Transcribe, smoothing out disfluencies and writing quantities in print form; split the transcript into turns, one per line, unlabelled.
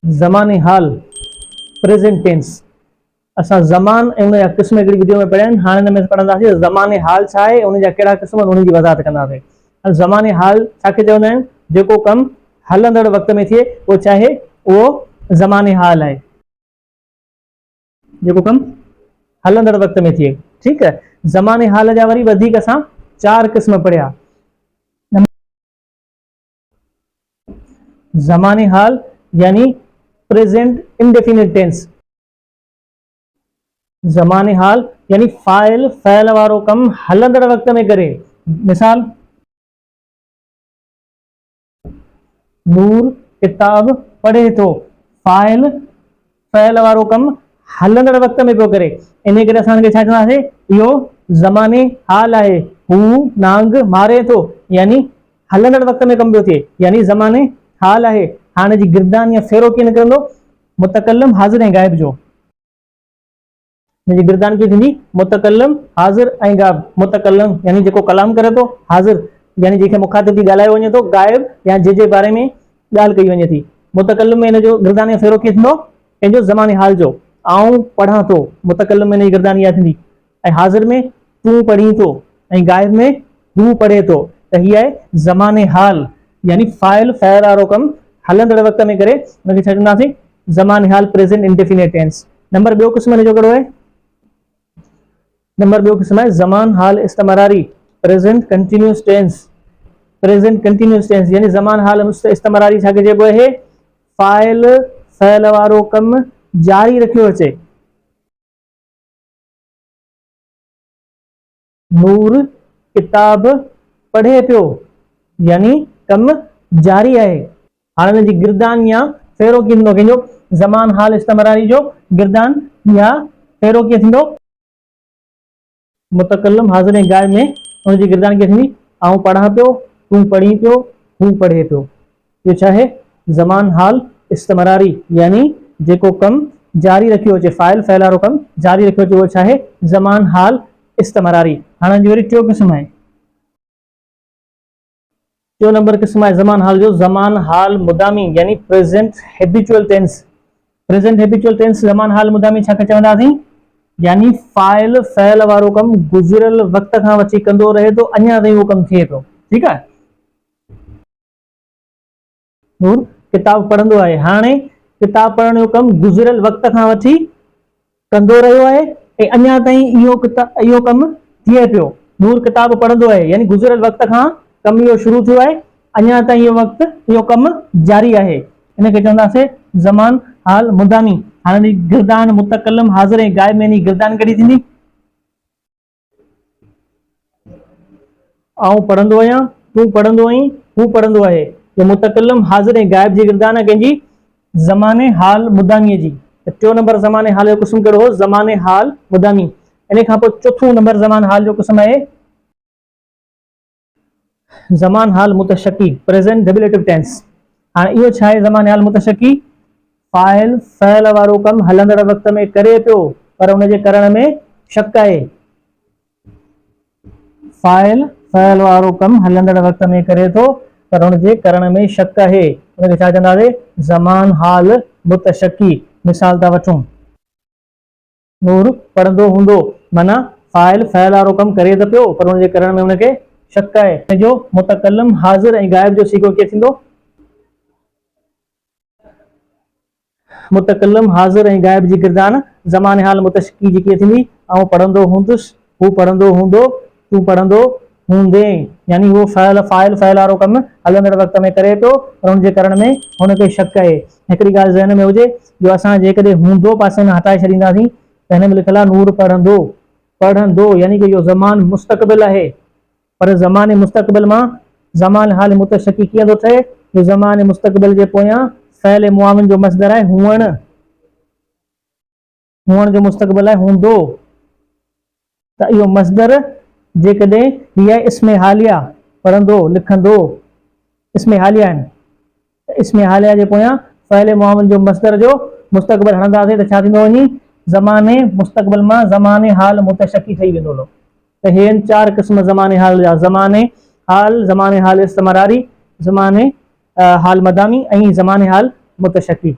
ज़माने हाल present tense. असां ज़मान ऐं उनजा क़िस्म हिकिड़ी वीडियो में पढ़िया आहिनि। हाणे हिन में पढ़ंदासीं ज़माने हाल छा आहे, उन जा कहिड़ा क़िस्म आहिनि, उन्हनि जी वज़ाहत कंदासीं। ज़माने हाल छाखे चवंदा आहिनि? जेको कमु हलंदड़ वक़्त में थिए उहो चाहे उहो ज़माने हाल आहे। जेको कमु हलंदड़ वक़्त में थिए, ठीकु आहे। ज़माने हाल जा वरी वधीक असां 4 क़िस्म पढ़िया। ज़माने हाल यानी प्रेजेंट इंडेफिनिट टेंस। ज़माने हाल यानी फाइल फ़इल वारो कमु हलंदड़ वक़्त में करे। मिसाल, नूर किताब पढ़े थो। फाइल फ़इल वारो कमु हलंदड़ वक़्त में पियो करे, इन करे असां छा चवंदासीं? इहो ज़माने हाल आहे। हू नांग मारे थो, यानी हलंदड़ वक़्त में कमु पियो थिए, यानी ज़माने हाल आहे। हाणे जी गिरदान या फेरो कीअं निकिरंदो? मुतकल्लम हाज़िर ऐं गाइब जो। गिरदान की थींदी मुतकल्लम हाज़िर ऐं गाइब। मुतकल्लम यानी जेको कलाम करे थो, हाज़िर यानी जंहिंखे मुखातिब थी ॻाल्हायो वञे थो, गाइब या जे बारे में ॻाल्हि कई वञे थी। मुतकल्लम में इन जो गिरदान या फेरो कीअं थींदो? पंहिंजो ज़माने हाल जो। आऊं पढ़ां थो, मुतकल्लम में इन जी गिरदान इहा थींदी। ऐं हाज़िर में तूं पढ़ी थो, ऐं गाइब में हू पढ़े थो। त हीअ आहे ज़माने हाल, यानी फाइल फ़इल वारो कमु हलंदड़ वक़्त में करे, उनखे छा चवंदासीं? ज़माने हाल प्रेजेंट इंडेफिनिट टेंस। नंबर ॿियो क़िस्म हिन जो कहिड़ो आहे? नंबर ॿियो क़िस्म आहे ज़मान हाल इस्तमरारी, present continuous tense. Present continuous tense यानी ज़मान हाल इस्तमरारी छाखे चइबो आहे? फाइल फ़इल वारो कमु जारी रखियो अचे। नूर किताब पढ़े पियो, यानी कमु जारी आहे। हाणे हिन जी गिरदान या फेरो कीअं थींदो? कंहिंजो ज़मान हाल इस्तमरारी जो गिरदान या फेरो कीअं थींदो? मुतकल्लम हाज़िर ऐं गाइब में उनजी गिरदान कीअं थींदी? आऊं पढ़ां पियो, तूं पढ़ी पियो, हू पढ़े पियो। इहो छा आहे? ज़मान हाल इस्तमरारी, यानी जेको कमु जारी रखियो अचे, फाइल फ़इल वारो कमु जारी रखियो अचे, उहो छा आहे? ज़मान हाल इस्तमरारी। हाणे जी वरी टियों क़िस्म आहे। टियों नंबर क़िस्म आहे ज़मान हाल जो ज़मान हाल मुदामी, यानी present habitual tense. Present habitual tense ज़मान हाल मुदामी छाखे चवंदासीं? यानी फाइल फ़इल वारो कमु गुज़िरियल वक़्त खां वठी कंदो रहे थो, अञा ताईं उहो कमु थिए थो। ठीकु आहे। नूर किताब पढ़ंदो आहे। हाणे किताब पढ़ण जो कमु गुज़िरियल वक़्त खां वठी कंदो रहियो आहे ऐं अञा ताईं इहो कमु थिए पियो। नूर किताब पढ़ंदो आहे, यानी गुज़िरियल वक़्त खां कमु इहो शुरू थियो आहे, अञा ताईं इहो कमु जारी आहे। इनखे चवंदासीं ज़मान हाल मुदामी। हाणे गिरदान मुतकल्लम हाज़िर ऐं गाइब में गिरदान कहिड़ी थींदी? आऊं पढ़ंदो आहियां, तूं पढ़ंदो आहीं, हू पढ़ंदो आहे। ये मुतकल्लम हाज़िर ऐं गाइब जी गिरदान आहे कंहिंजी? ज़माने हाल मुदामीअ जी। त टियों नंबर ज़माने हाल जो क़िस्म कहिड़ो हो? ज़माने हाल मुदामी। इन खां पोइ चोथों नंबर ज़मान हाल जो क़िस्म आहे ज़मान हाल मुतशक्की, प्रेजेंट डेबिलेटिव टेंस। हाणे इहो छा आहे ज़माने हाल मुतशक्की? फाइल फ़इल वारो कमु हलंदड़ वक़्त में करे पियो, पर उनजे करण में शक आहे। फाइल फ़इल वारो कमु हलंदड़ वक़्त में करे थो, पर उनजे करण में शक आहे। उनखे छा चवंदासीं? ज़मान हाल मुतशक्की। मिसाल था वठूं, नूर पढ़ंदो हूंदो, माना फाइल फ़इल वारो कमु करे त पियो, पर उनजे करण में उनखे शक आहे। जो मुतकल्लम हाज़िर ऐं गाइब जो सीगो कीअं थींदो? मुतकल्लम हाज़िर ऐं गाइब जी गिरदान ज़माने हाल मुतशक्की जी कीअं थींदी? आऊं पढ़ंदो हूंदुसि, हू पढ़ंदो हूंदो, तूं पढ़ंदो हूंदे, यानी उहो फाइल फ़इल वारो कमु हलंदड़ वक़्त में करे पियो, पर उनजे करण में हुनखे शक आहे। हिकिड़ी ॻाल्हि ज़हन में हुजे, जो असां जेकॾहिं हूंदो पासे में हटाए छॾींदासीं त हिन में लिखियलु आहे नूर पढ़ंदो। पढ़ंदो यानी कि इहो ज़मान मुस्तक़बिल आहे, पर ज़माने मुस्तक़बिल मां ज़मान हाल मुतशक्की कीअं थो ठहे? जो ज़माने मुस्तक़बिल जे पोयां फ़इल मुआविन जो मसदर आहे हुअण। हुअण जो मुस्तक़बिल आहे हूंदो। त इहो मसदर जेकॾहिं हीअ आहे इस्मे हालिया, पढ़ंदो लिखंदो इस्मे हालिया आहिनि, त इस्मे हालिया जे पोयां फ़इल मुआविन जो मसदर जो मुस्तक़बिल हणंदासीं त छा थींदो वञी? ज़माने मुस्तक़बिल मां ज़माने हाल मुतशक्की ठही वेंदो हलो। त हे 4 क़िस्म ज़माने हाल जा: ज़माने हाल इस्तमरारी, ज़माने हाल मदामी ऐं ज़माने हाल मुतशक्की।